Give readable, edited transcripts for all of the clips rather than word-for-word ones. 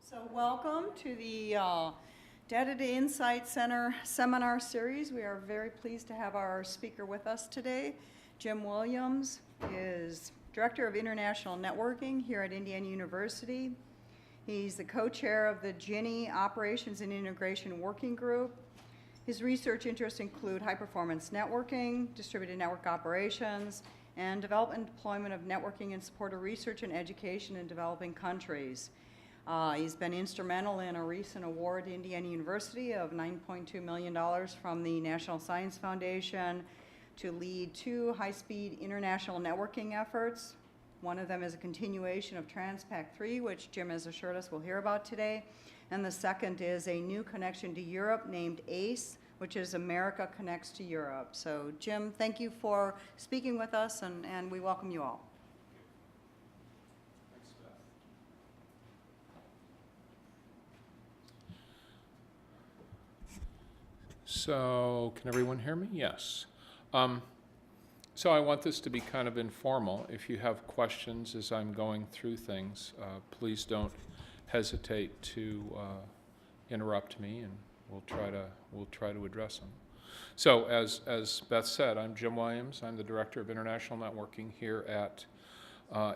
So welcome to the Data to Insight Center seminar series. We are very pleased to have our speaker with us today. Jim Williams is Director of International Networking here at Indiana University. He's the co-chair of the Gini Operations and Integration Working Group. His research interests include high-performance networking, distributed network operations, and development and deployment of networking in support of research and education in developing countries. He's been instrumental in a recent award to Indiana University of $9.2 million from the National Science Foundation to lead 2 high-speed international networking efforts. One of them is a continuation of Transpac 3, which Jim has assured us we'll hear about today. And the second is a new connection to Europe named ACE, which is America Connects to Europe. So Jim, thank you for speaking with us, and we welcome you all. Thanks, Beth. So, can everyone hear me? Yes. So I want this to be kind of informal. If you have questions as I'm going through things, please don't hesitate to interrupt me, and we'll try to address them. So, as Beth said, I'm Jim Williams. I'm the Director of International Networking here at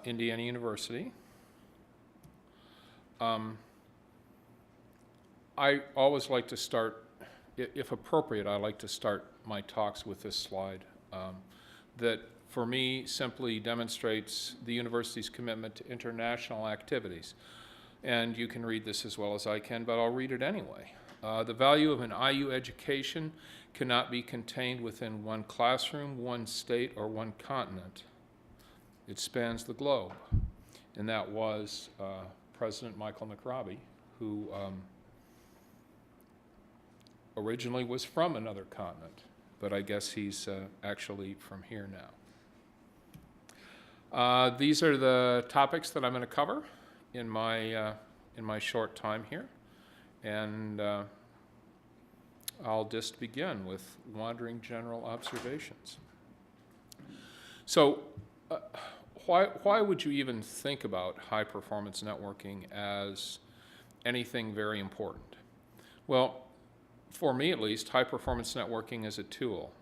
Indiana University. I always like to start, if appropriate, I like to start my talks with this slide that, for me, simply demonstrates the university's commitment to international activities. And you can read this as well as I can, but I'll read it anyway. The value of an IU education cannot be contained within one classroom, one state, or one continent. It spans the globe. And that was President Michael McRobbie, who originally was from another continent, but I guess he's actually from here now. These are the topics that I'm going to cover in my short time here, and I'll just begin with wandering general observations. So, why would you even think about high-performance networking as anything very important? Well, for me at least, high-performance networking is a tool.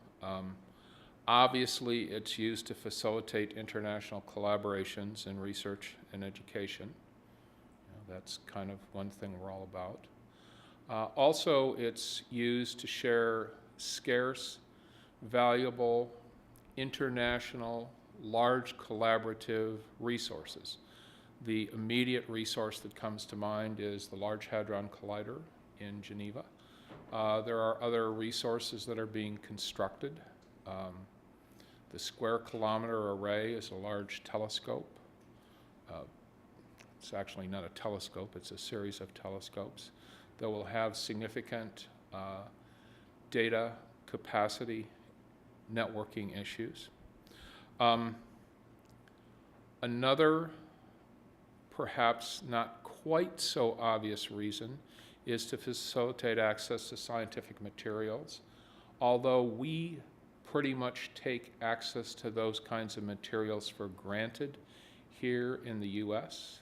Obviously, it's used to facilitate international collaborations in research and education. That's kind of one thing we're all about. Also, it's used to share scarce, valuable, international, large collaborative resources. The immediate resource that comes to mind is the Large Hadron Collider in Geneva. There are other resources that are being constructed. The Square Kilometer Array is a large telescope. It's actually not a telescope, it's a series of telescopes that will have significant data capacity networking issues. Another, perhaps not quite so obvious reason is to facilitate access to scientific materials. Although we pretty much take access to those kinds of materials for granted here in the US,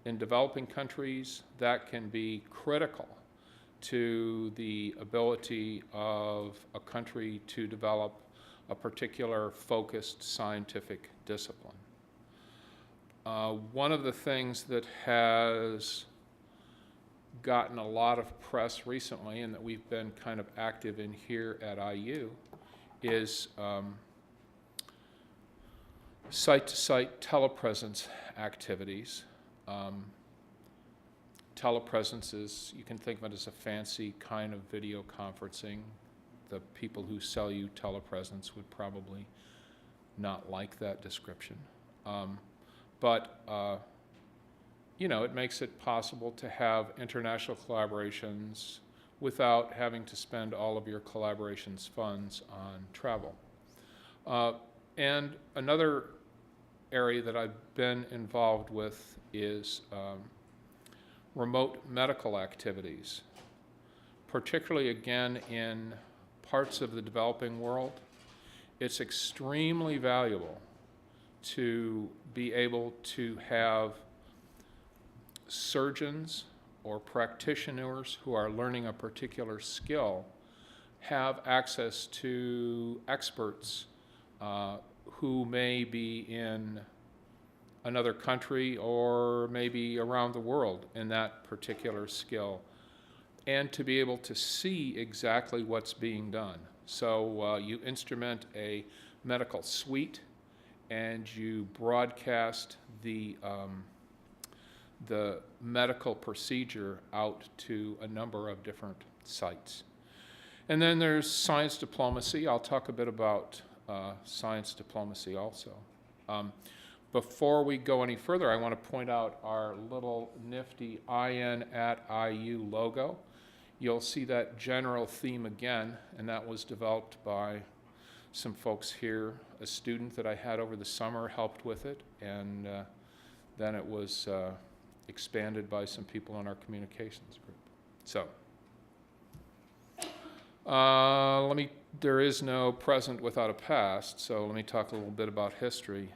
in developing countries, that can be critical to the ability of a country to develop a particular focused scientific discipline. One of the things that has gotten a lot of press recently, and that we've been kind of active in here at IU, is site-to-site telepresence activities. Telepresence is, you can think of it as a fancy kind of video conferencing. The people who sell you telepresence would probably not like that description. You know, it makes it possible to have international collaborations without having to spend all of your collaborations funds on travel. And another area that I've been involved with is remote medical activities, particularly again in parts of the developing world. It's extremely valuable to be able to have surgeons or practitioners who are learning a particular skill have access to experts who may be in another country or maybe around the world in that particular skill, and to be able to see exactly what's being done. So you instrument a medical suite and you broadcast the medical procedure out to a number of different sites. And then there's science diplomacy. I'll talk a bit about science diplomacy also. Before we go any further, I want to point out our little nifty IN@IU logo. You'll see that general theme again, and that was developed by some folks here. A student that I had over the summer helped with it, and then it was expanded by some people in our communications group. So, there is no present without a past, so let me talk a little bit about history.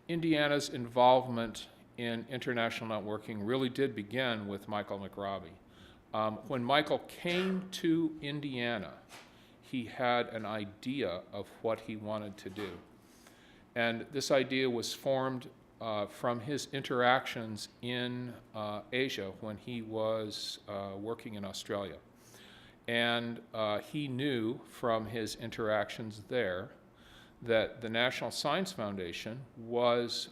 Indiana's involvement in international networking really did begin with Michael McRobbie. When Michael came to Indiana, he had an idea of what he wanted to do. And this idea was formed from his interactions in Asia when he was working in Australia. And he knew from his interactions there that the National Science Foundation was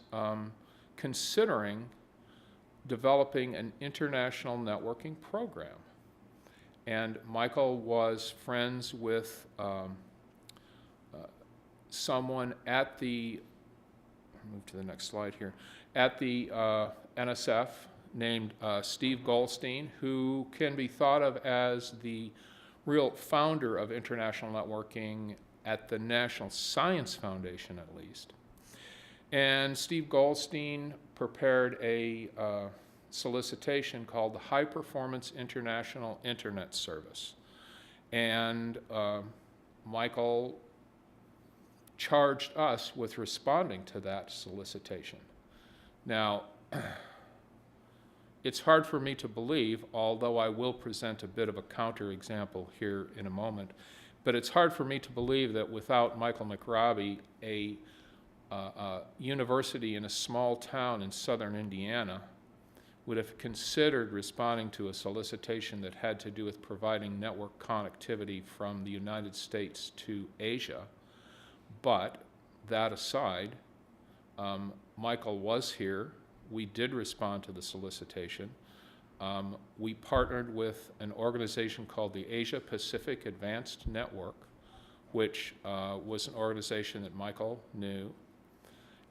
considering developing an international networking program. And Michael was friends with someone at the, I'll move to the next slide here, at the NSF named Steve Goldstein, who can be thought of as the real founder of international networking at the National Science Foundation, at least. And Steve Goldstein prepared a solicitation called the High Performance International Internet Service. And Michael charged us with responding to that solicitation. Now, it's hard for me to believe, although I will present a bit of a counterexample here in a moment, but it's hard for me to believe that without Michael McRobbie, a university in a small town in southern Indiana would have considered responding to a solicitation that had to do with providing network connectivity from the United States to Asia. But that aside, Michael was here. We did respond to the solicitation. We partnered with an organization called the Asia Pacific Advanced Network, which was an organization that Michael knew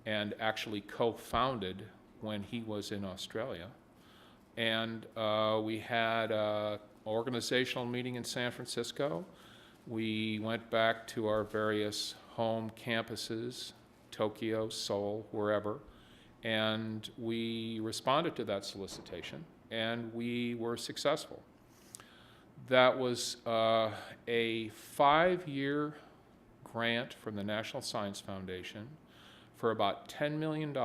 and actually co-founded when he was in Australia. And we had an organizational meeting in San Francisco. We went back to our various home campuses, Tokyo, Seoul, wherever, and we responded to that solicitation, and we were successful. That was a 5-year grant from the National Science Foundation for about $10 million.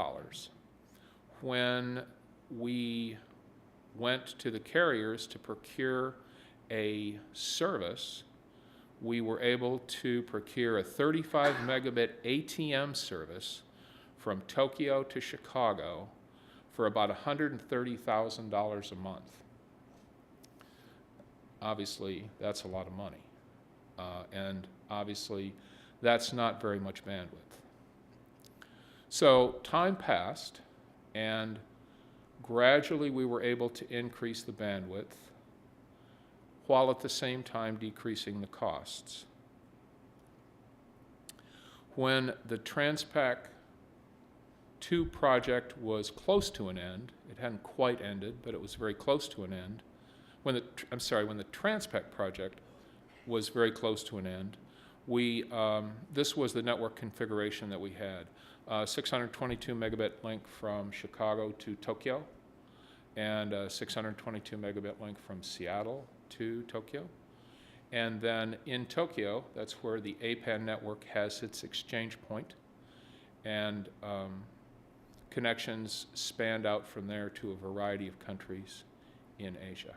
When we went to the carriers to procure a service, we were able to procure a 35 megabit ATM service from Tokyo to Chicago for about $130,000 a month. Obviously, that's a lot of money. And obviously, that's not very much bandwidth. So time passed, and gradually we were able to increase the bandwidth while at the same time decreasing the costs. When the Transpac 2 project was close to an end, it hadn't quite ended, but it was very close to an end. When the Transpac project was very close to an end, this was the network configuration that we had. 622 megabit link from Chicago to Tokyo, and 622 megabit link from Seattle to Tokyo. And then in Tokyo, that's where the APAN network has its exchange point, and connections spanned out from there to a variety of countries in Asia.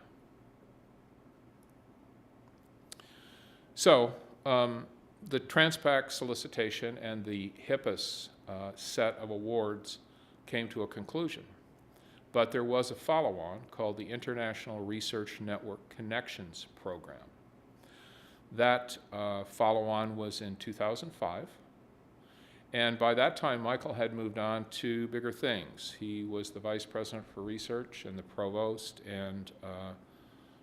So the Transpac solicitation and the HIPAS set of awards came to a conclusion. But there was a follow-on called the International Research Network Connections Program. That follow-on was in 2005. And by that time, Michael had moved on to bigger things. He was the vice president for research and the provost, and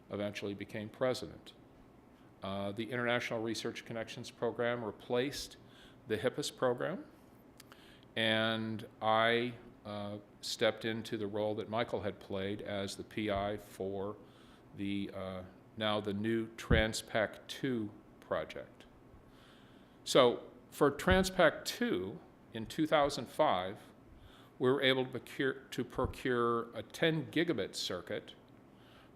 eventually became president. The International Research Connections Program replaced the HIPAS program, and I stepped into the role that Michael had played as the PI for the now the new Transpac 2 project. So for Transpac 2 in 2005, we were able to procure a 10 gigabit circuit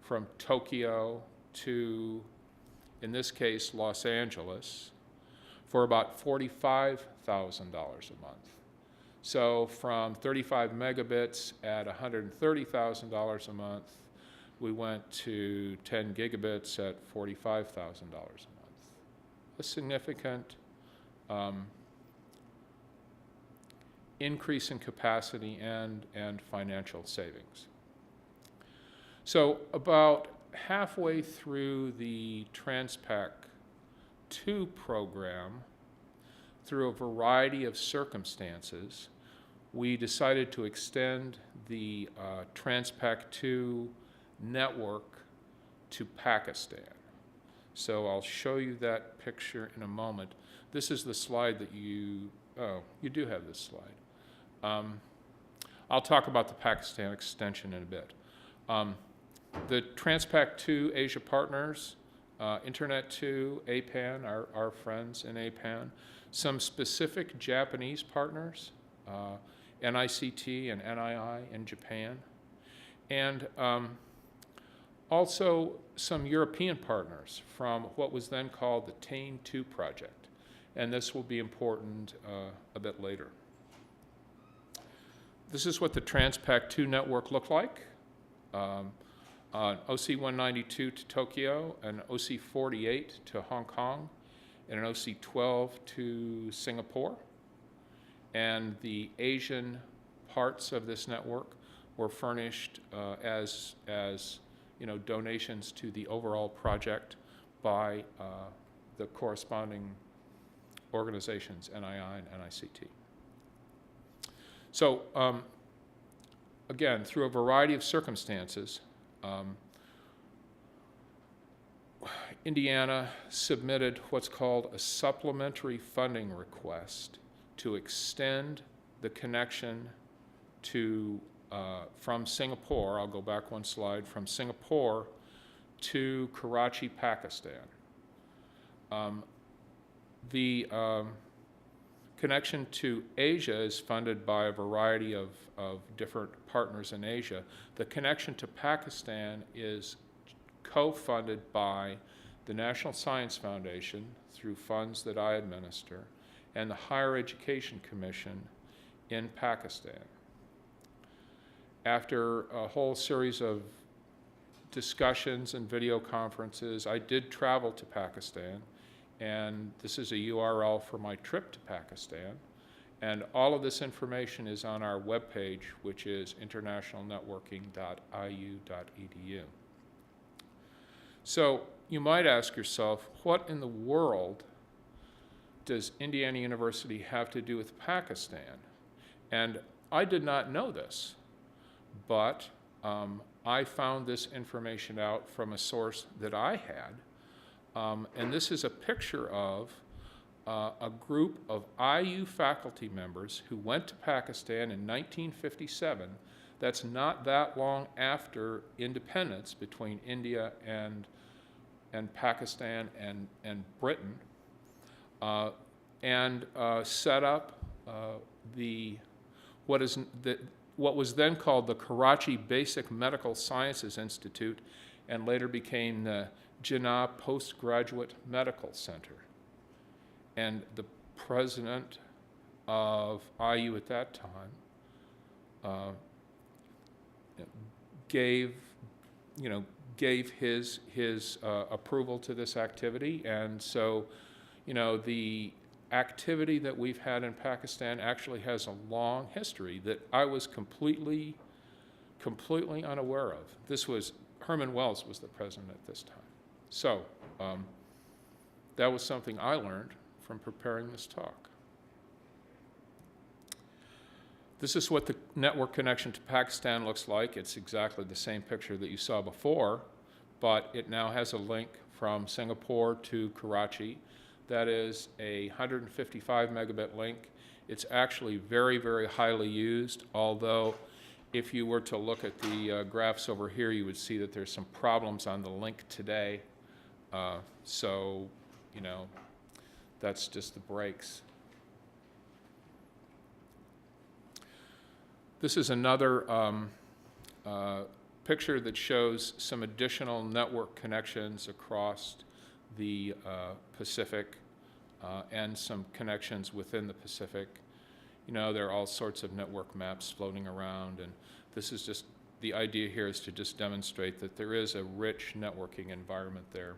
from Tokyo to, in this case, Los Angeles, for about $45,000 a month. So from 35 megabits at $130,000 a month, we went to 10 gigabits at $45,000 a month. A significant increase in capacity and financial savings. So about halfway through the Transpac 2 program, through a variety of circumstances, we decided to extend the Transpac 2 network to Pakistan. So I'll show you that picture in a moment. This is the slide that you do have this slide. I'll talk about the Pakistan extension in a bit. The Transpac 2 Asia partners, Internet 2, APAN, our friends in APAN, some specific Japanese partners, NICT and NII in Japan, and also some European partners from what was then called the TAIN 2 project, and this will be important a bit later. This is what the Transpac 2 network looked like. An OC-192 to Tokyo, an OC-48 to Hong Kong, and an OC-12 to Singapore. And the Asian parts of this network were furnished as donations to the overall project by the corresponding organizations, NII and NICT. So again, through a variety of circumstances, Indiana submitted what's called a supplementary funding request to extend the connection to from Singapore. I'll go back one slide, from Singapore to Karachi, Pakistan. The connection to Asia is funded by a variety of different partners in Asia. The connection to Pakistan is co-funded by the National Science Foundation through funds that I administer, and the Higher Education Commission in Pakistan. After a whole series of discussions and video conferences, I did travel to Pakistan, and this is a URL for my trip to Pakistan. And all of this information is on our webpage, which is internationalnetworking.iu.edu. So you might ask yourself, what in the world does Indiana University have to do with Pakistan? And I did not know this, but I found this information out from a source that I had. And this is a picture of a group of IU faculty members who went to Pakistan in 1957. That's not that long after independence between India and Pakistan and Britain, and set up what was then called the Karachi Basic Medical Sciences Institute, and later became the Jinnah Postgraduate Medical Center. And the president of IU at that time uh, gave, gave his approval to this activity. And so, the activity that we've had in Pakistan actually has a long history that I was completely unaware of. Herman Wells was the president at this time. So that was something I learned from preparing this talk. This is what the network connection to Pakistan looks like. It's exactly the same picture that you saw before, but it now has a link from Singapore to Karachi. That is a 155 megabit link. It's actually very, very highly used, although if you were to look at the graphs over here, you would see that there's some problems on the link today. So, that's just the breaks. This is another picture that shows some additional network connections across the Pacific and some connections within the Pacific. There are all sorts of network maps floating around, and this is just, the idea here is to just demonstrate that there is a rich networking environment there.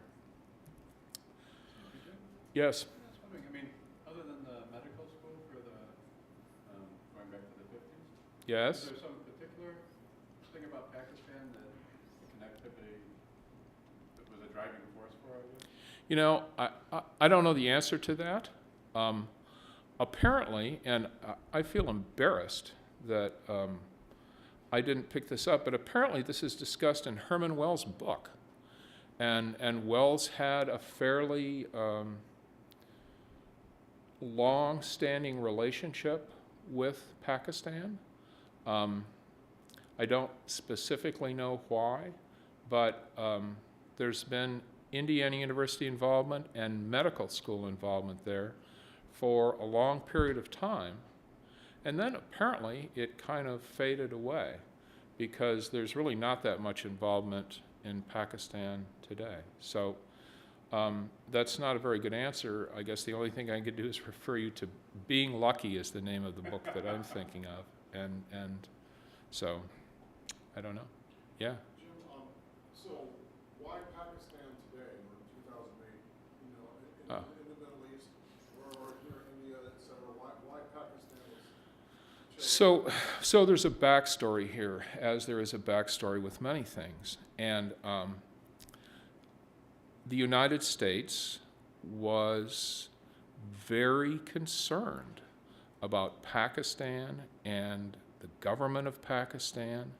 Yes? I was wondering, other than the medical school for the, going back to the 50s, Yes? is there some particular thing about Pakistan that the connectivity that was a driving force for, I guess? I don't know the answer to that. Apparently, and I feel embarrassed that I didn't pick this up, but apparently this is discussed in Herman Wells' book. And Wells had a fairly long-standing relationship with Pakistan. I don't specifically know why, but there's been Indiana University involvement and medical school involvement there for a long period of time. And then apparently it kind of faded away because there's really not that much involvement in Pakistan today. So that's not a very good answer. I guess the only thing I could do is refer you to Being Lucky is the name of the book that I'm thinking of. And so, I don't know. Yeah. Jim, so why Pakistan today, or 2008, in the Middle East, or here in India, et cetera, why Pakistan was changed? So there's a backstory here, as there is a backstory with many things. And the United States was very concerned about Pakistan and the government of Pakistan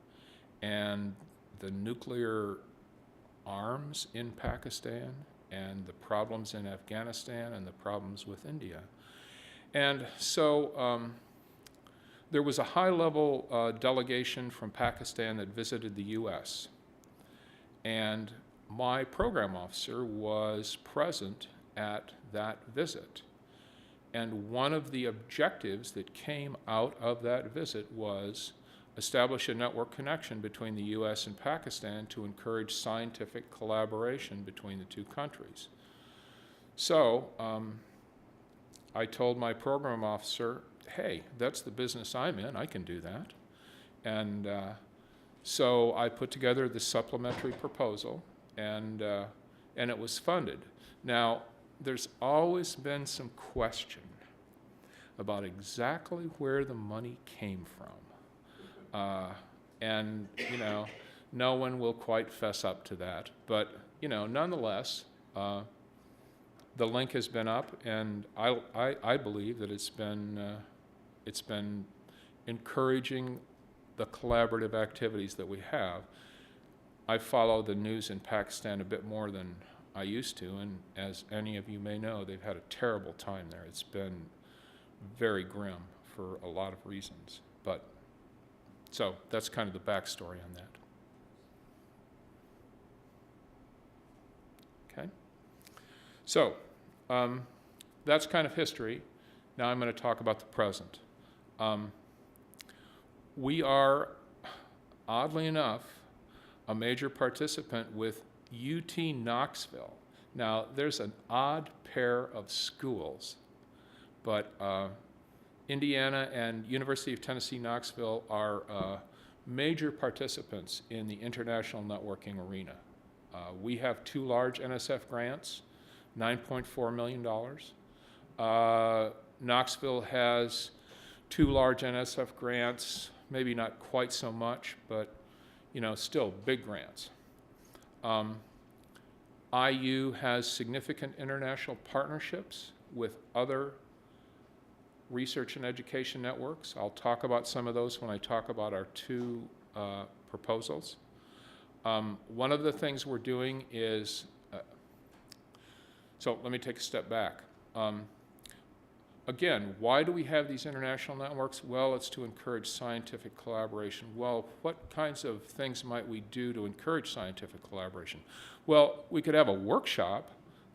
and the nuclear arms in Pakistan and the problems in Afghanistan and the problems with India. And so there was a high-level delegation from Pakistan that visited the U.S. And my program officer was present at that visit. And one of the objectives that came out of that visit was establish a network connection between the U.S. and Pakistan to encourage scientific collaboration between the two countries. So I told my program officer, hey, that's the business I'm in, I can do that. And so I put together the supplementary proposal, and it was funded. Now, there's always been some question about exactly where the money came from. And, no one will quite fess up to that. But, nonetheless, the link has been up, and I believe that it's been encouraging the collaborative activities that we have. I follow the news in Pakistan a bit more than I used to, and as any of you may know, they've had a terrible time there. It's been very grim for a lot of reasons. But so that's kind of the backstory on that. Okay? So that's kind of history. Now I'm going to talk about the present. We are, oddly enough, a major participant with UT Knoxville. Now, there's an odd pair of schools, but Indiana and University of Tennessee Knoxville are major participants in the international networking arena. We have 2 large NSF grants, $9.4 million. Knoxville has 2 large NSF grants, maybe not quite so much, but still big grants. IU has significant international partnerships with other research and education networks. I'll talk about some of those when I talk about our 2 proposals. One of the things we're doing is, so let me take a step back. Again, why do we have these international networks? Well, it's to encourage scientific collaboration. Well, what kinds of things might we do to encourage scientific collaboration? Well, we could have a workshop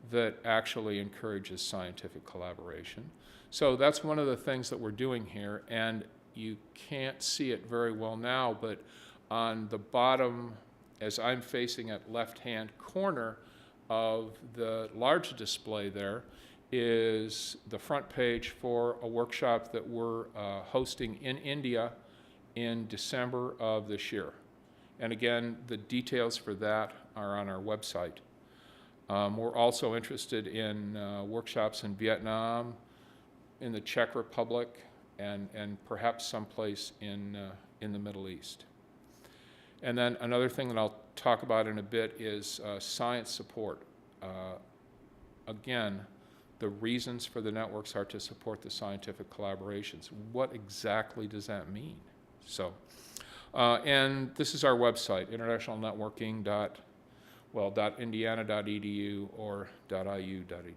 that actually encourages scientific collaboration. So that's one of the things that we're doing here, and you can't see it very well now, but on the bottom, as I'm facing at left-hand corner of the large display there, is the front page for a workshop that we're hosting in India in December of this year. And again, the details for that are on our website. We're also interested in workshops in Vietnam, in the Czech Republic, and perhaps someplace in the Middle East. And then another thing that I'll talk about in a bit is science support. Again, the reasons for the networks are to support the scientific collaborations. What exactly does that mean? So, and this is our website, internationalnetworking.indiana.edu or .iu.edu.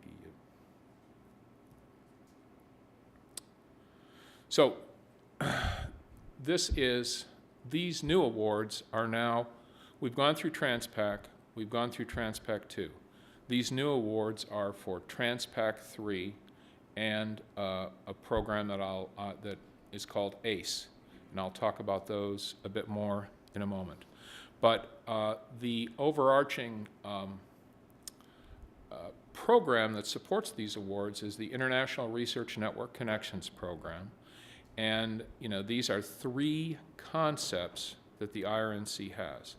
So, these new awards are now, we've gone through TransPAC, we've gone through TransPAC 2. These new awards are for TransPAC 3 and a program that is called ACE, and I'll talk about those a bit more in a moment. But the overarching program that supports these awards is the International Research Network Connections Program, and these are 3 concepts that the IRNC has.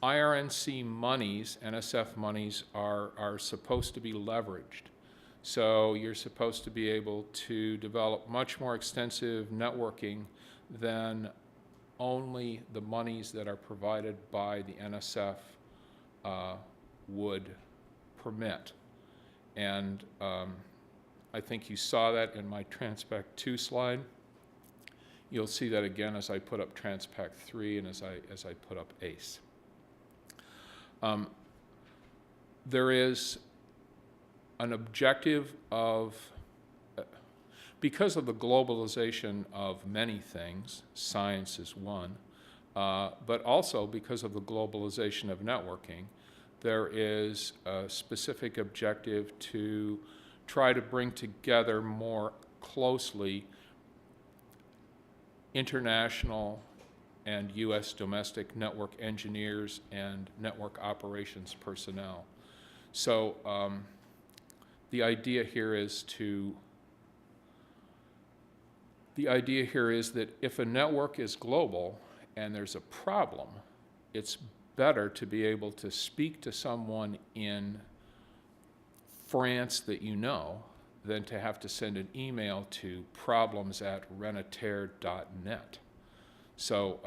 IRNC monies, NSF monies, are supposed to be leveraged. So you're supposed to be able to develop much more extensive networking than only the monies that are provided by the NSF would permit. And I think you saw that in my TransPAC 2 slide. You'll see that again as I put up TransPAC 3 and as I put up ACE. There is an objective of, because of the globalization of many things, science is one, but also because of the globalization of networking, there is a specific objective to try to bring together more closely international and U.S. domestic network engineers and network operations personnel. So the idea here is that if a network is global and there's a problem, it's better to be able to speak to someone in France that you know than to have to send an email to problems@renaterre.net. So,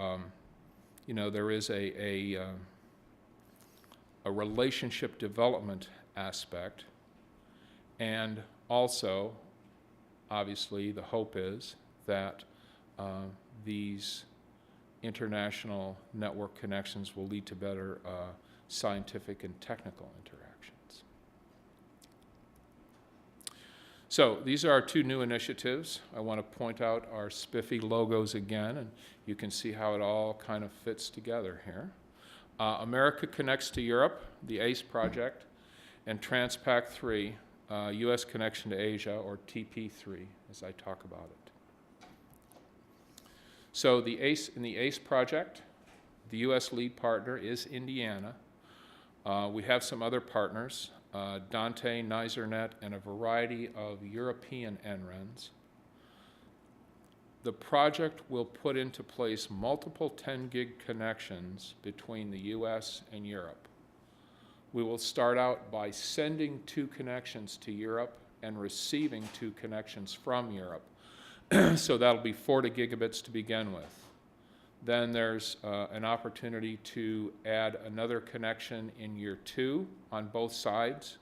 there is a relationship development aspect, and also, obviously, the hope is that these international network connections will lead to better scientific and technical interactions. So these are our 2 new initiatives. I want to point out our spiffy logos again, and you can see how it all kind of fits together here. America Connects to Europe, the ACE project, and TransPAC 3, U.S. Connection to Asia, or TP3, as I talk about it. So in the ACE project, the U.S. lead partner is Indiana. We have some other partners. Dante, NiserNet, and a variety of European NRENs. The project will put into place multiple 10 gig connections between the US and Europe. We will start out by sending 2 connections to Europe and receiving 2 connections from Europe. So that'll be 40 gigabits to begin with. Then there's an opportunity to add another connection in year 2 on both sides,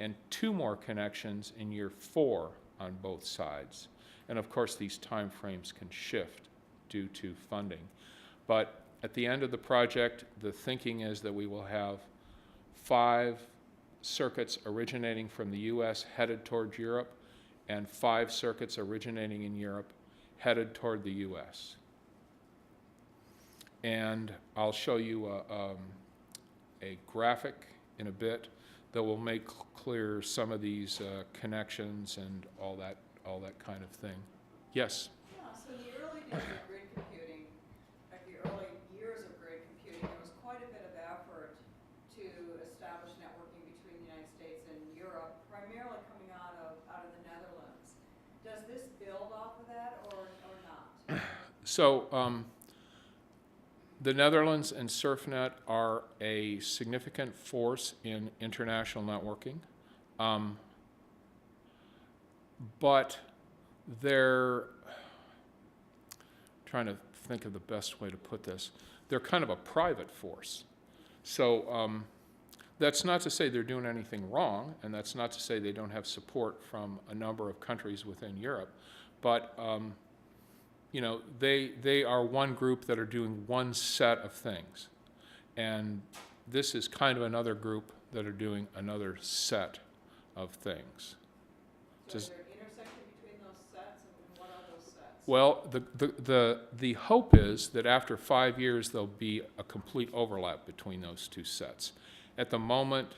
and 2 more connections in year 4 on both sides. And of course, these time frames can shift due to funding. But at the end of the project, the thinking is that we will have 5 circuits originating from the US headed towards Europe, and 5 circuits originating in Europe headed toward the US. And I'll show you a graphic in a bit that will make clear some of these connections and all that kind of thing. Yes? Yeah, so in the early days of grid computing, like the early years of grid computing, there was quite a bit of effort to establish networking between the United States and Europe, primarily coming out of the Netherlands. Does this build off of that or not? So the Netherlands and SurfNet are a significant force in international networking. But they're trying to think of the best way to put this. They're kind of a private force. So that's not to say they're doing anything wrong, and that's not to say they don't have support from a number of countries within Europe. But you know, they are one group that are doing one set of things, and this is kind of another group that are doing another set of things. So is there an intersection between those sets, and what are those sets? Well, the hope is that after 5 years there'll be a complete overlap between those 2 sets. At the moment,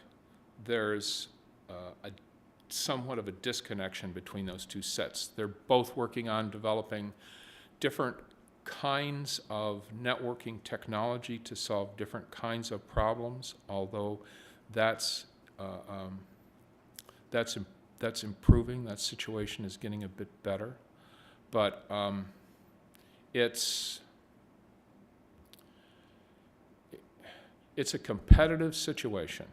there's somewhat of a disconnection between those 2 sets. They're both working on developing different kinds of networking technology to solve different kinds of problems, although that's improving. That situation is getting a bit better. But it's a competitive situation.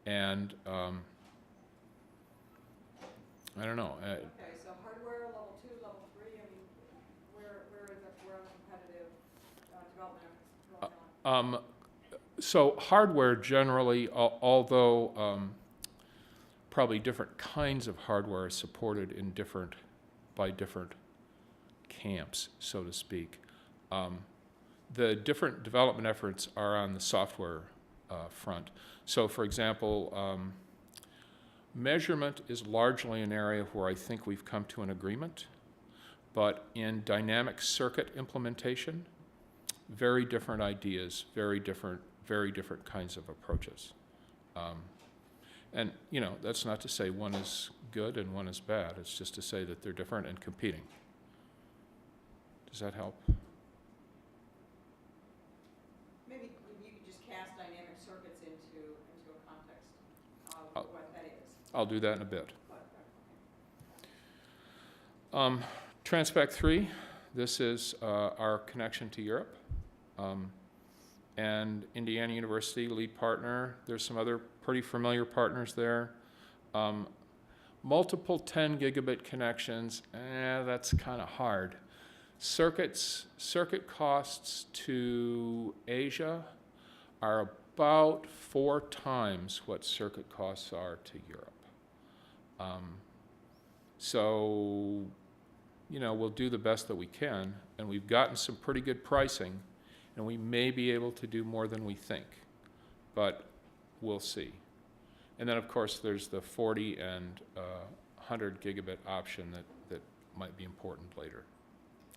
And I don't know. Okay, so hardware, level 2, level 3, I mean, where are the competitive development efforts going on? So hardware generally, although probably different kinds of hardware are supported in by different camps, so to speak. The different development efforts are on the software front. So for example, measurement is largely an area where I think we've come to an agreement, but in dynamic circuit implementation, very different ideas, very different kinds of approaches. And you know, that's not to say one is good and one is bad. It's just to say that they're different and competing. Does that help? Maybe you could just cast dynamic circuits into a context of what that is. I'll do that in a bit. Okay. Transpec 3, this is our connection to Europe. And Indiana University, lead partner. There's some other pretty familiar partners there. Multiple 10 gigabit connections, that's kind of hard. Circuit costs to Asia are about 4 times what circuit costs are to Europe. So, you know, we'll do the best that we can, and we've gotten some pretty good pricing, and we may be able to do more than we think, but we'll see. And then, of course, there's the 40 and 100 gigabit option that might be important later.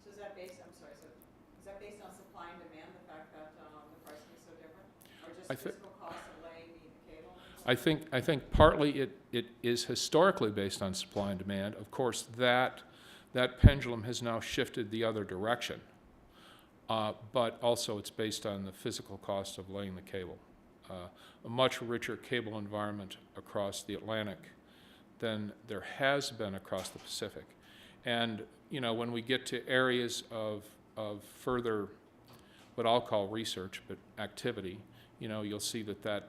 So is that based, I'm sorry, so is that based on supply and demand, the fact that the pricing is so different? Or just physical costs of laying the cable? I think partly it is historically based on supply and demand. Of course, that pendulum has now shifted the other direction. But also it's based on the physical cost of laying the cable. a much richer cable environment across the Atlantic than there has been across the Pacific. And, you know, when we get to areas of further, what I'll call research, but activity, you know, you'll see that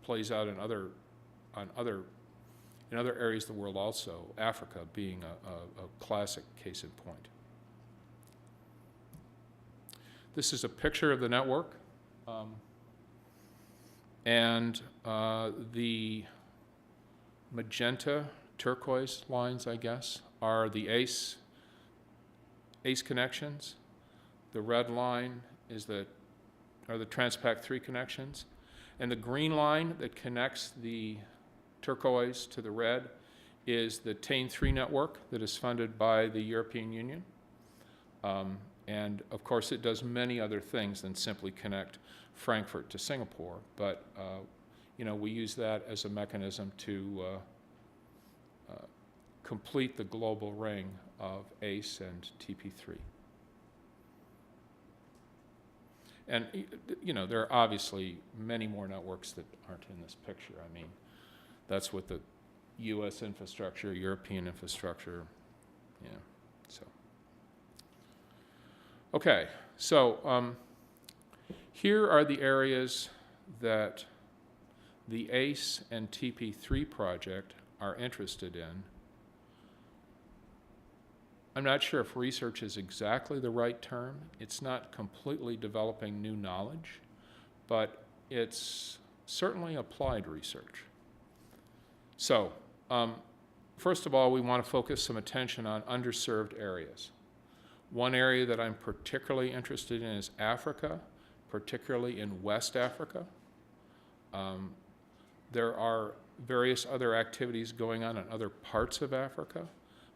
plays out in other areas of the world also, Africa being a classic case in point. This is a picture of the network. And the magenta, turquoise lines, I guess, are the ACE connections. The red line are the Transpac 3 connections. And the green line that connects the turquoise to the red is the TAIN 3 network that is funded by the European Union. And of course, it does many other things than simply connect Frankfurt to Singapore. But you know, we use that as a mechanism to complete the global ring of ACE and TP3. And, you know, there are obviously many more networks that aren't in this picture. I mean, that's what the US infrastructure, European infrastructure, yeah, so. Okay, so here are the areas that the ACE and TP3 project are interested in. I'm not sure if research is exactly the right term. It's not completely developing new knowledge, but it's certainly applied research. So, first of all, we want to focus some attention on underserved areas. One area that I'm particularly interested in is Africa, particularly in West Africa. There are various other activities going on in other parts of Africa,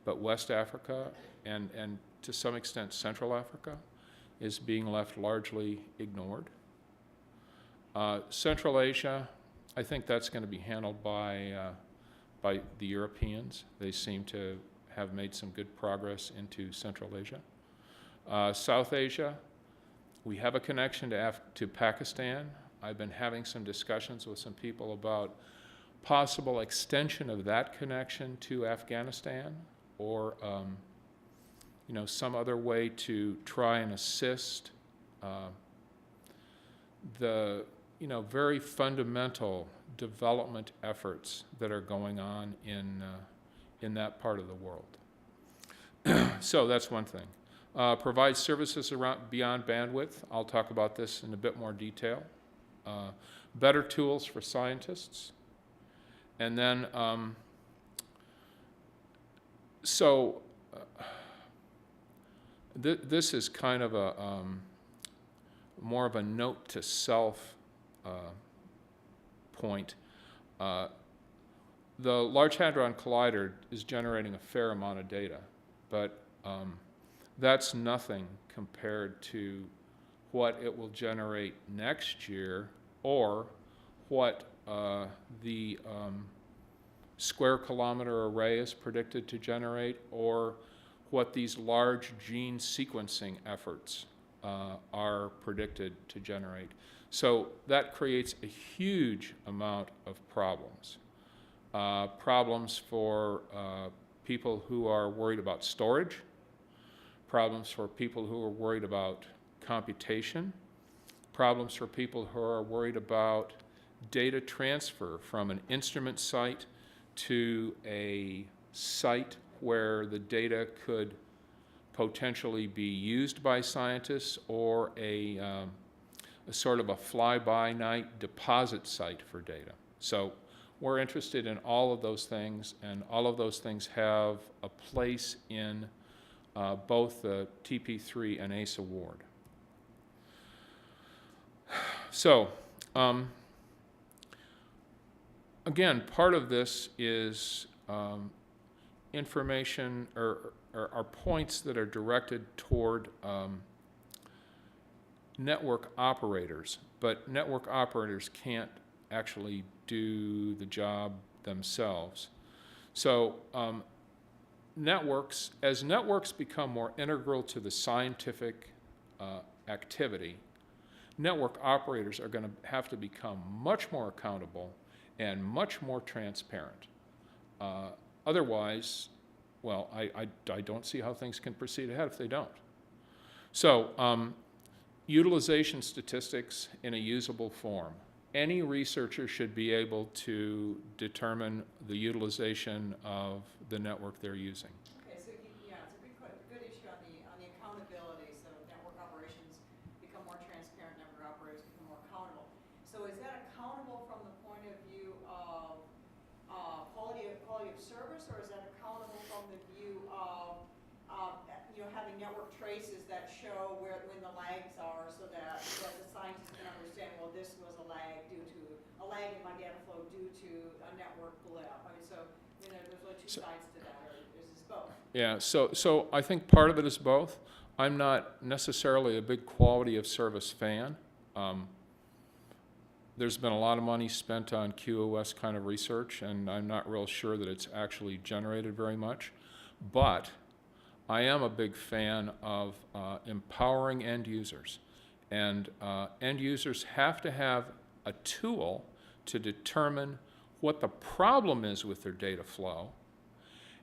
but West Africa and to some extent Central Africa is being left largely ignored. Central Asia, I think that's going to be handled by the Europeans. They seem to have made some good progress into Central Asia. South Asia, we have a connection to Pakistan. I've been having some discussions with some people about possible extension of that connection to Afghanistan, or you know, some other way to try and assist the, you know, very fundamental development efforts that are going on in that part of the world. So that's one thing. Provide services beyond bandwidth. I'll talk about this in a bit more detail. Better tools for scientists. And then, this is kind of a more of a note to self point. The Large Hadron Collider is generating a fair amount of data, but that's nothing compared to what it will generate next year, or what the square kilometer array is predicted to generate, or what these large gene sequencing efforts are predicted to generate. So that creates a huge amount of problems. Problems for people who are worried about storage, problems for people who are worried about computation, problems for people who are worried about data transfer from an instrument site to a site where the data could potentially be used by scientists, or a sort of a fly-by-night deposit site for data. So we're interested in all of those things, and all of those things have a place in both the TP3 and ACE award. So, again, part of this is information or points that are directed toward network operators, but network operators can't actually do the job themselves. So as networks become more integral to the scientific activity, network operators are going to have to become much more accountable and much more transparent. Otherwise, well, I don't see how things can proceed ahead if they don't. So, utilization statistics in a usable form. Any researcher should be able to determine the utilization of the network they're using. Okay, so yeah, it's a good issue on the accountability, so network operations become more transparent, network operators become more accountable. So is that accountable from the point of view of quality of service, or is that accountable from the view of having network traces that show when the lags are, so that the scientists can understand, well, this was a lag in my data flow due to a network blip. I mean, so there's really two sides to that, or is this both? Yeah, so I think part of it is both. I'm not necessarily a big quality of service fan. There's been a lot of money spent on QoS kind of research, and I'm not real sure that it's actually generated very much. But I am a big fan of empowering end users. And end users have to have a tool to determine what the problem is with their data flow.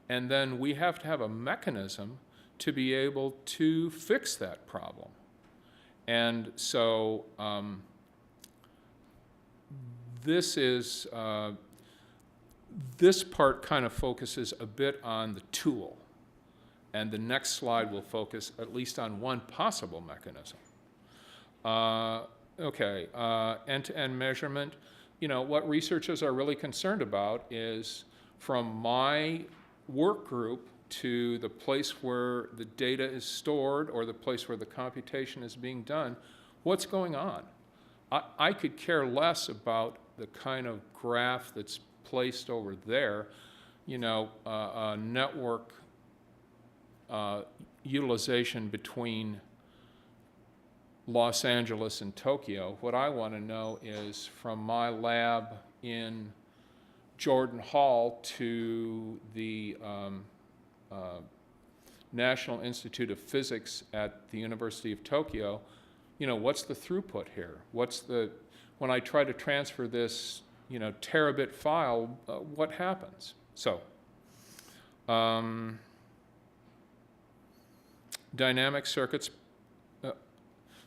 And then we have to have a mechanism to be able to fix that problem. And so this part kind of focuses a bit on the tool. And the next slide will focus at least on one possible mechanism. End-to-end measurement. What researchers are really concerned about is from my work group to the place where the data is stored or the place where the computation is being done, what's going on? I could care less about the kind of graph that's placed over there, network utilization between Los Angeles and Tokyo. What I want to know is from my lab in Jordan Hall to the National Institute of Physics at the University of Tokyo, what's the throughput here? When I try to transfer this, terabit file, what happens? So, dynamic circuits.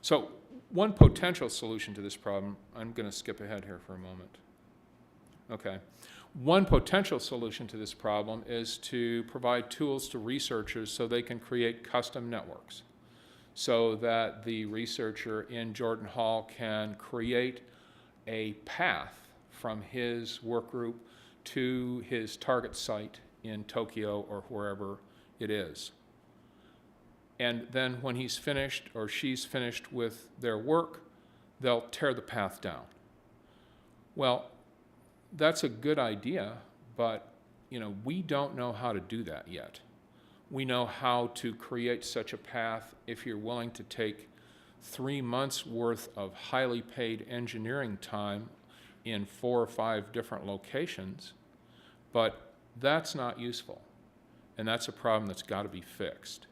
So one potential solution to this problem, I'm going to skip ahead here for a moment. Okay. One potential solution to this problem is to provide tools to researchers so they can create custom networks, so that the researcher in Jordan Hall can create a path from his work group to his target site in Tokyo or wherever it is. And then when he's finished or she's finished with their work, they'll tear the path down. Well, that's a good idea, but we don't know how to do that yet. We know how to create such a path if you're willing to take 3 months worth of highly paid engineering time in 4 or 5 different locations, but that's not useful. And that's a problem that's got to be fixed,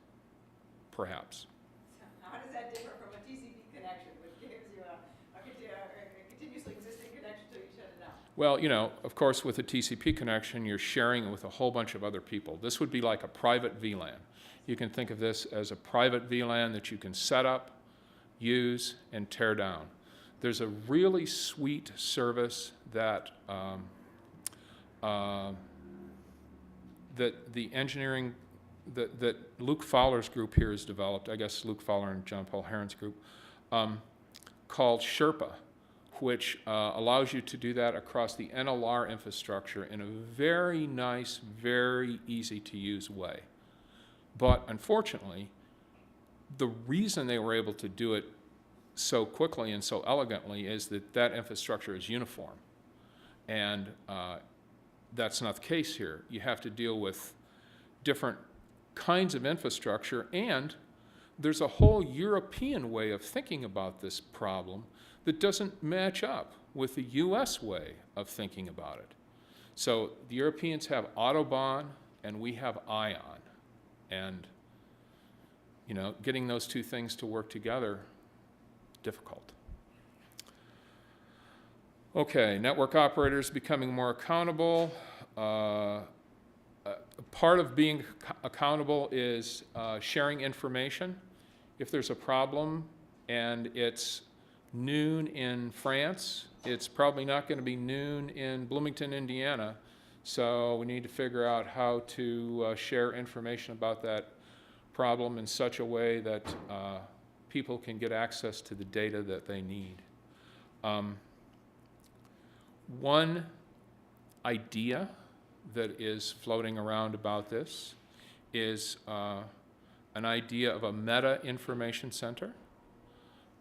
perhaps. How does that differ from a TCP connection, which gives you a continuously existing connection to each other now? Well, of course, with a TCP connection, you're sharing it with a whole bunch of other people. This would be like a private VLAN. You can think of this as a private VLAN that you can set up, use, and tear down. There's a really sweet service that the engineering that Luke Fowler's group here has developed, I guess Luke Fowler and John Paul Heron's group, called Sherpa, which allows you to do that across the NLR infrastructure in a very nice, very easy to use way. But unfortunately, the reason they were able to do it so quickly and so elegantly is that infrastructure is uniform. And that's not the case here. You have to deal with different kinds of infrastructure, and there's a whole European way of thinking about this problem that doesn't match up with the US way of thinking about it. So the Europeans have Autobahn and we have ION. And getting those two things to work together, difficult. Okay, network operators becoming more accountable. Part of being accountable is sharing information. If there's a problem and it's noon in France, it's probably not going to be noon in Bloomington, Indiana. So we need to figure out how to share information about that problem in such a way that people can get access to the data that they need. One idea that is floating around about this is an idea of a meta information center.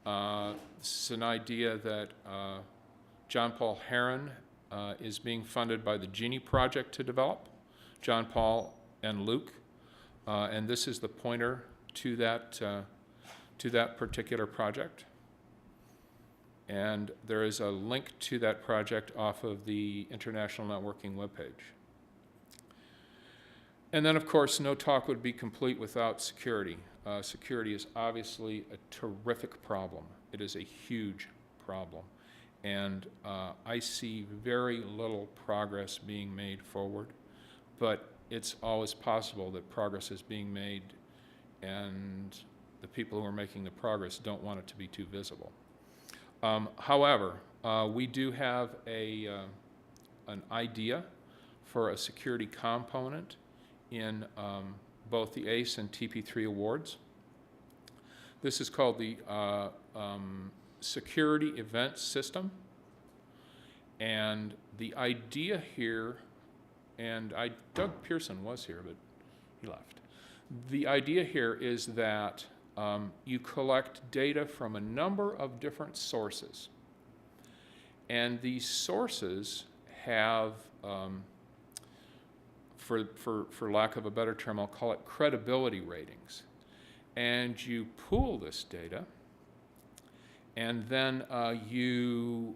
This is an idea that John Paul Heron is being funded by the Genie Project to develop, John Paul and Luke, and this is the pointer to that particular project. And there is a link to that project off of the International Networking webpage. And then, of course, no talk would be complete without security. Security is obviously a terrific problem. It is a huge problem. And I see very little progress being made forward, but it's always possible that progress is being made and the people who are making the progress don't want it to be too visible. However, we do have an idea for a security component in both the ACE and TP3 awards. This is called the Security Event System. And the idea here, and Doug Pearson was here, but he left. The idea here is that you collect data from a number of different sources. And these sources have, for lack of a better term, I'll call it credibility ratings. And you pool this data, and then you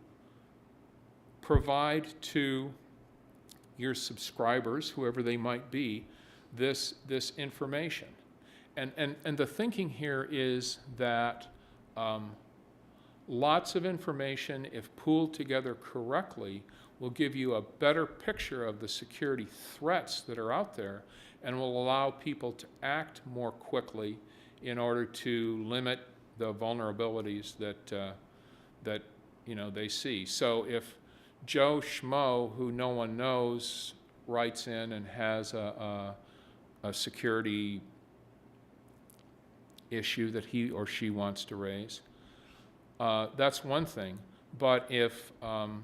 provide to your subscribers, whoever they might be, this information. And the thinking here is that lots of information, if pooled together correctly, will give you a better picture of the security threats that are out there and will allow people to act more quickly in order to limit the vulnerabilities that they see. So if Joe Schmo, who no one knows, writes in and has a security issue that he or she wants to raise, that's one thing. But if an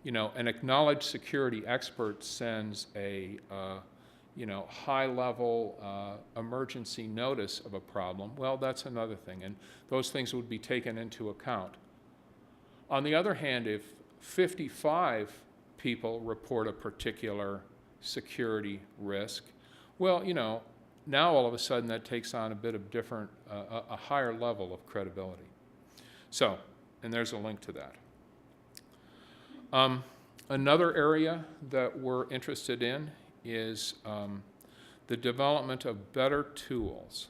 acknowledged security expert sends a high-level emergency notice of a problem, well, that's another thing, and those things would be taken into account. On the other hand, if 55 people report a particular security risk, well, now all of a sudden that takes on a bit of different, a higher level of credibility. So, and there's a link to that. Another area that we're interested in is the development of better tools.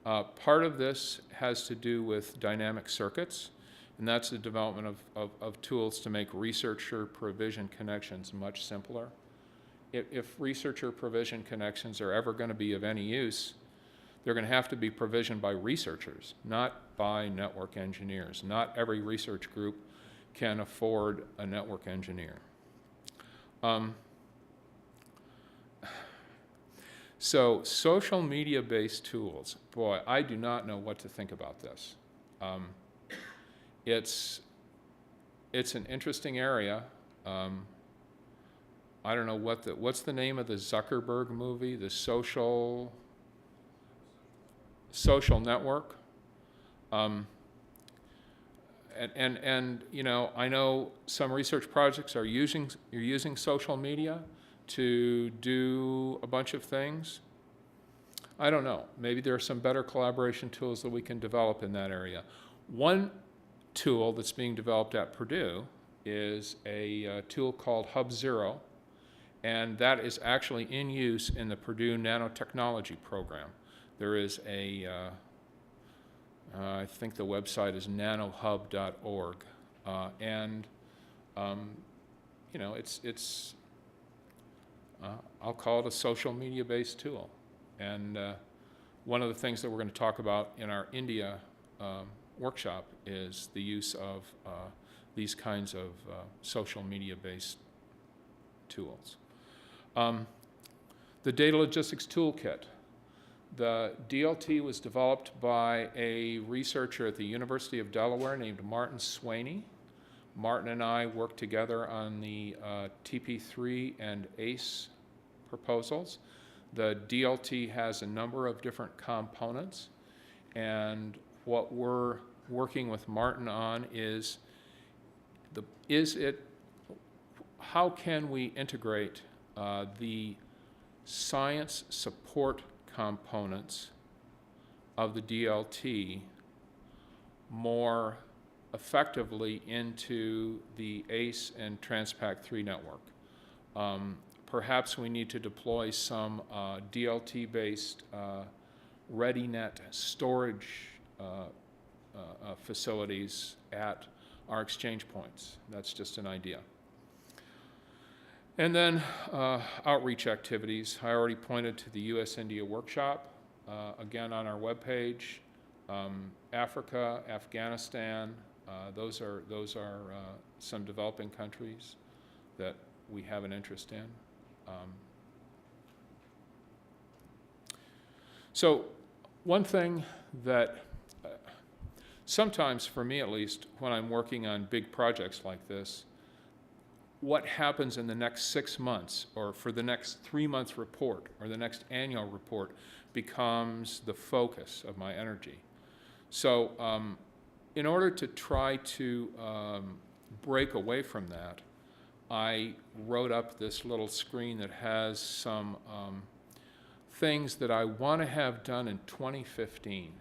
Part of this has to do with dynamic circuits, and that's the development of tools to make researcher provision connections much simpler. If researcher provision connections are ever going to be of any use, they're going to have to be provisioned by researchers, not by network engineers. Not every research group can afford a network engineer. So social media-based tools, boy, I do not know what to think about this. It's an interesting area. I don't know what's the name of the Zuckerberg movie, the social network. And I know some research projects are using social media to do a bunch of things. I don't know. Maybe there are some better collaboration tools that we can develop in that area. One tool that's being developed at Purdue is a tool called HubZero, and that is actually in use in the Purdue Nanotechnology program. There is I think the website is nanohub.org, and you know, I'll call it a social media-based tool. And one of the things that we're going to talk about in our India workshop is the use of these kinds of social media-based tools. The Data Logistics Toolkit. The DLT was developed by a researcher at the University of Delaware named Martin Swaney. Martin and I worked together on the TP3 and ACE proposals. The DLT has a number of different components, and what we're working with Martin on is how can we integrate the science support components of the DLT more effectively into the ACE and Transpac-3 network. Perhaps we need to deploy some DLT-based ReadyNet storage facilities at our exchange points. That's just an idea. And then outreach activities. I already pointed to the US-India workshop, again on our webpage. Africa, Afghanistan, those are some developing countries that we have an interest in. So one thing that sometimes, for me at least, when I'm working on big projects like this, what happens in the next 6 months or for the next 3-month report or the next annual report becomes the focus of my energy. So in order to try to break away from that, I wrote up this little screen that has some things that I want to have done in 2015.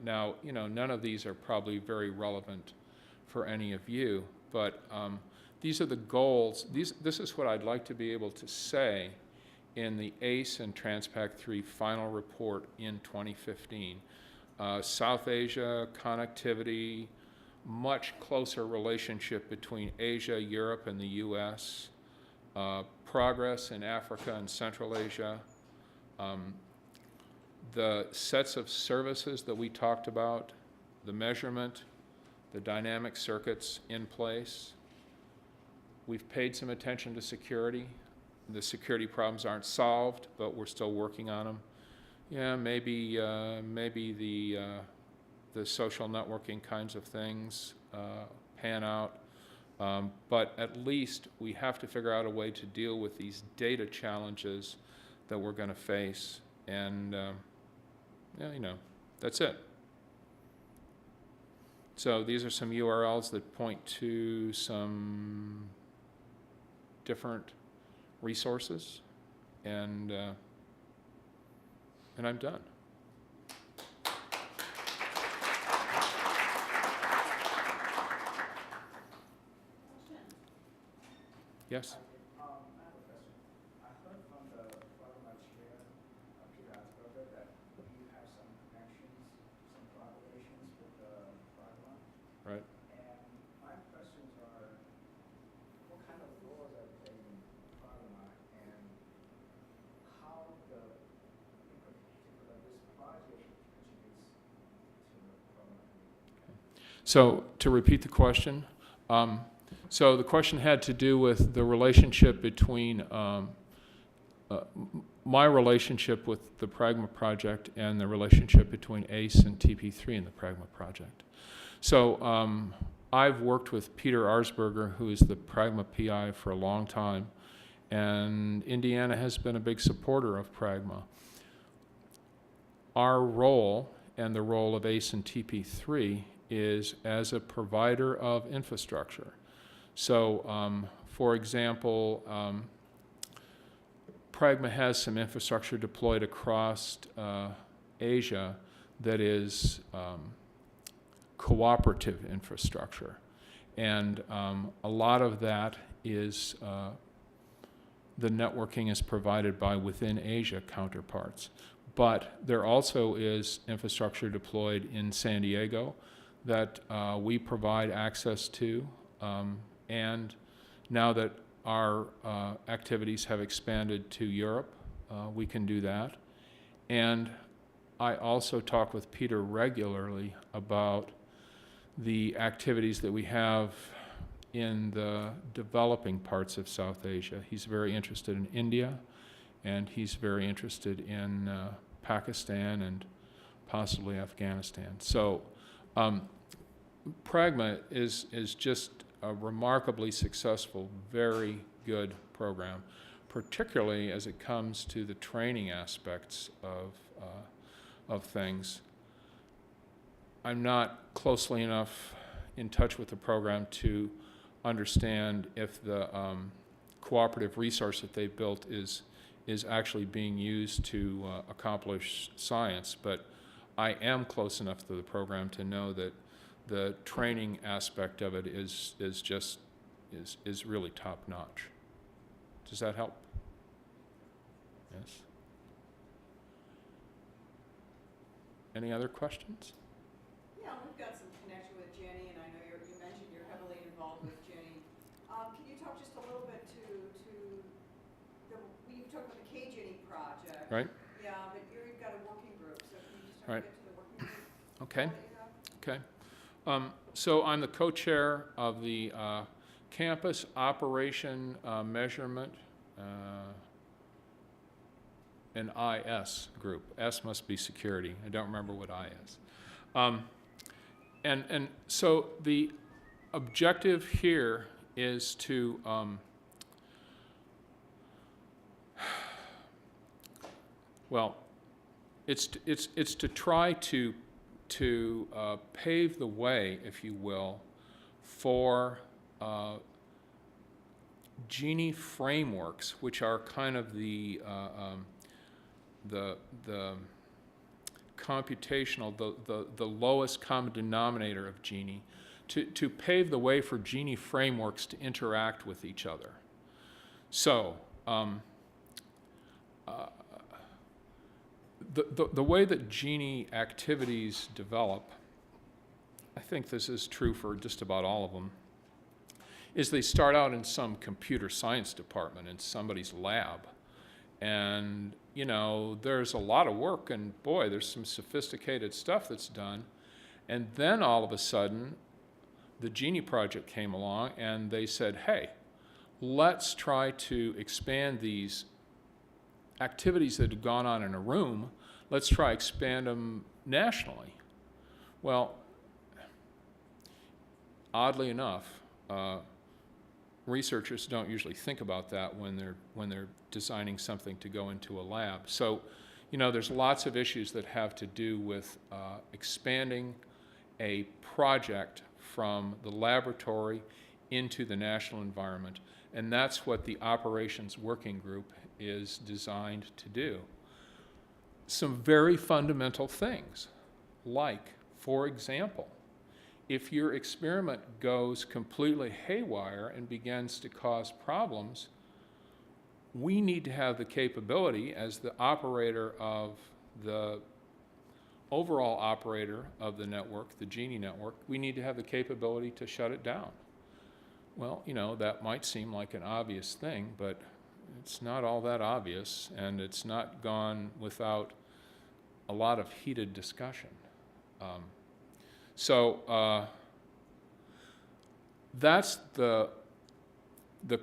Now, you know, none of these are probably very relevant for any of you, but these are the goals. This is what I'd like to be able to say in the ACE and Transpac-3 final report in 2015. South Asia, connectivity, much closer relationship between Asia, Europe, and the US, progress in Africa and Central Asia, the sets of services that we talked about, the measurement, the dynamic circuits in place. We've paid some attention to security. The security problems aren't solved, but we're still working on them. Yeah, maybe the social networking kinds of things pan out, but at least we have to figure out a way to deal with these data challenges that we're going to face, and yeah, you know, that's it. So these are some URLs that point to some different resources, and I'm done. Yes? I have a question. I heard from the Pragma chair, Peter Asperger, that you have some connections, some collaborations with Pragma. Right. And my questions are, what kind of roles are played in Pragma, and how in particular this project contributes to the Pragma? So to repeat the question, so the question had to do with the relationship between my relationship with the Pragma project and the relationship between ACE and TP3 and the Pragma project. So I've worked with Peter Arsberger, who is the Pragma PI, for a long time, and Indiana has been a big supporter of Pragma. Our role and the role of ACE and TP3 is as a provider of infrastructure. So, for example, Pragma has some infrastructure deployed across Asia that is cooperative infrastructure. And a lot of that is, the networking is provided by within Asia counterparts. But there also is infrastructure deployed in San Diego that we provide access to. And now that our activities have expanded to Europe, we can do that. And I also talk with Peter regularly about the activities that we have in the developing parts of South Asia. He's very interested in India, and he's very interested in Pakistan and possibly Afghanistan. So Pragma is just a remarkably successful, very good program, particularly as it comes to the training aspects of things. I'm not closely enough in touch with the program to understand if the cooperative resource that they've built is actually being used to accomplish science, but I am close enough to the program to know that the training aspect of it is really top notch. Does that help? Yes. Any other questions? Yeah, we've got some connection with Jenny, and I know you mentioned you're heavily involved with Jenny. Can you talk just a little bit to you talked about the K-Jenny project? Right. Yeah, but you've got a working group, so can you just Right. get to the working group? Okay. that you have? Okay. So I'm the co-chair of the Campus Operation Measurement and IS group. S must be security. I don't remember what I is. And so the objective here is to well, it's to try to pave the way, if you will, for Gini frameworks, which are kind of the computational, the lowest common denominator of Gini, to pave the way for Gini frameworks to interact with each other. So the way that Gini activities develop, I think this is true for just about all of them, is they start out in some computer science department in somebody's lab. And, you know, there's a lot of work, and boy, there's some sophisticated stuff that's done. And then all of a sudden, the Gini project came along, and they said, hey, let's try to expand these activities that had gone on in a room, let's try expand them nationally. Well, oddly enough, researchers don't usually think about that when they're designing something to go into a lab. So, you know, there's lots of issues that have to do with expanding a project from the laboratory into the national environment, and that's what the Operations Working Group is designed to do. Some very fundamental things, like, for example, if your experiment goes completely haywire and begins to cause problems, we need to have the capability as the operator of the overall operator of the network, the Gini network, we need to have the capability to shut it down. Well, you know, that might seem like an obvious thing, but it's not all that obvious, and it's not gone without a lot of heated discussion. That's the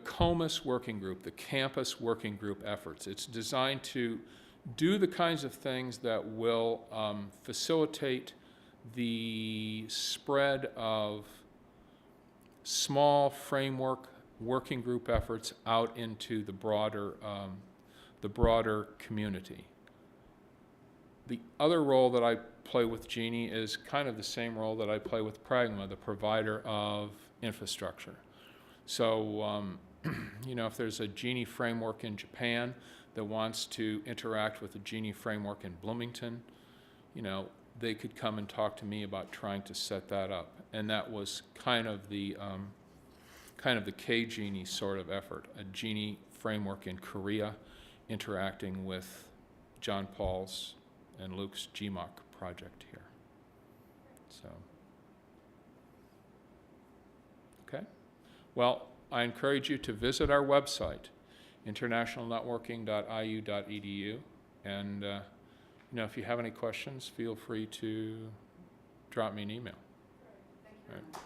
COMAS working group, the campus working group efforts. It's designed to do the kinds of things that will facilitate the spread of small framework working group efforts out into the broader community. The other role that I play with Gini is kind of the same role that I play with Pragma, the provider of infrastructure. So, you know, if there's a Gini framework in Japan that wants to interact with a Gini framework in Bloomington, you know, they could come and talk to me about trying to set that up. And that was kind of the K-Gini sort of effort, a Gini framework in Korea interacting with John Paul's and Luke's GMOC project here. So, okay. Well, I encourage you to visit our website, internationalnetworking.iu.edu, and if you have any questions, feel free to drop me an email. Thank you very Right. much.